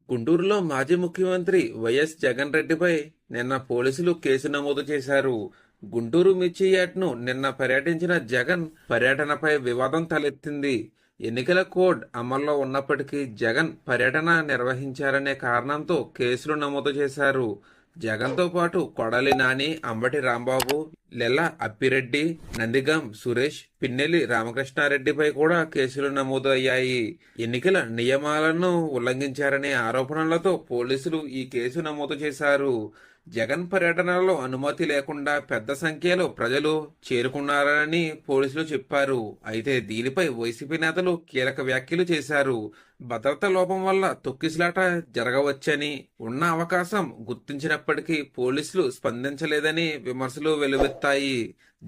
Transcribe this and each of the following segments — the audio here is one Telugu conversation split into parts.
గుంటూరులో మాజీ ముఖ్యమంత్రి వైఎస్ జగన్ రెడ్డిపై నిన్న పోలీసులు కేసు నమోదు చేశారు. గుంటూరు మిర్చి యార్డ్ను నిన్న పర్యటించిన జగన్ పర్యటనపై వివాదం తలెత్తింది. ఎన్నికల కోడ్ అమల్లో ఉన్నప్పటికీ జగన్ పర్యటన నిర్వహించారనే కారణంతో కేసులు నమోదు చేశారు. జగన్తో పాటు కొడాలి నాని, అంబటి రాంబాబు, లెల్ల అప్పిరెడ్డి, నందిగం సురేష్, పిన్నెల్లి రామకృష్ణారెడ్డిపై కూడా కేసులు నమోదు అయ్యాయి. ఎన్నికల నియమాలను ఉల్లంఘించారనే ఆరోపణలతో పోలీసులు ఈ కేసు నమోదు చేశారు. జగన్ పర్యటనలో అనుమతి లేకుండా పెద్ద సంఖ్యలో ప్రజలు చేరుకున్నారని పోలీసులు చెప్పారు. అయితే దీనిపై వైసీపీ నేతలు కీలక వ్యాఖ్యలు చేశారు. భద్రత లోపం వల్ల తొక్కిసలాట జరగవచ్చని, ఉన్న అవకాశం గుర్తించినప్పటికీ పోలీసులు స్పందించలేదని విమర్శలు వెలువెత్తాయి.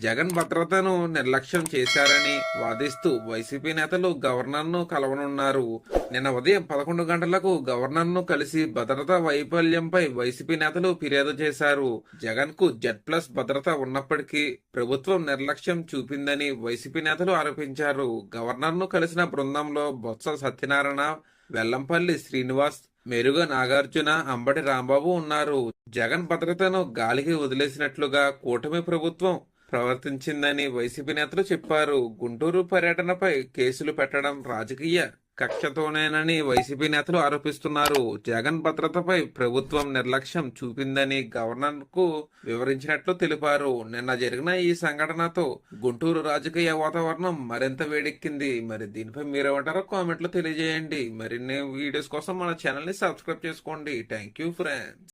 జగన్ భద్రతను నిర్లక్ష్యం చేశారని వాదిస్తూ వైసీపీ నేతలు గవర్నర్ను కలవనున్నారు. నిన్న ఉదయం 11 గంటలకు గవర్నర్ను కలిసి భద్రతా వైఫల్యంపై వైసీపీ నేతలు ఫిర్యాదు చేశారు. జగన్ కు Z+ భద్రత ఉన్నప్పటికీ ప్రభుత్వం నిర్లక్ష్యం చూపిందని వైసీపీ నేతలు ఆరోపించారు. గవర్నర్ను కలిసిన బృందంలో బొత్స సత్యనారాయణ, వెల్లంపల్లి శ్రీనివాస్, మెరుగ నాగార్జున, అంబటి రాంబాబు ఉన్నారు. జగన్ భద్రతను గాలికి వదిలేసినట్లుగా కూటమి ప్రభుత్వం ప్రవర్తించిందని వైసీపీ నేతలు చెప్పారు. గుంటూరు పర్యటనపై కేసులు పెట్టడం రాజకీయ కక్షతోనేనని వైసీపీ నేతలు ఆరోపిస్తున్నారు. జగన్ భద్రతపై ప్రభుత్వం నిర్లక్ష్యం చూపిందని గవర్నర్కు వివరించినట్లు తెలిపారు. నిన్న జరిగిన ఈ సంఘటనతో గుంటూరు రాజకీయ వాతావరణం మరింత వేడెక్కింది. మరి దీనిపై మీరేమంటారో కామెంట్లో తెలియజేయండి. మరిన్ని వీడియోస్ కోసం మన ఛానల్ని సబ్స్క్రైబ్ చేసుకోండి. Thank you friends.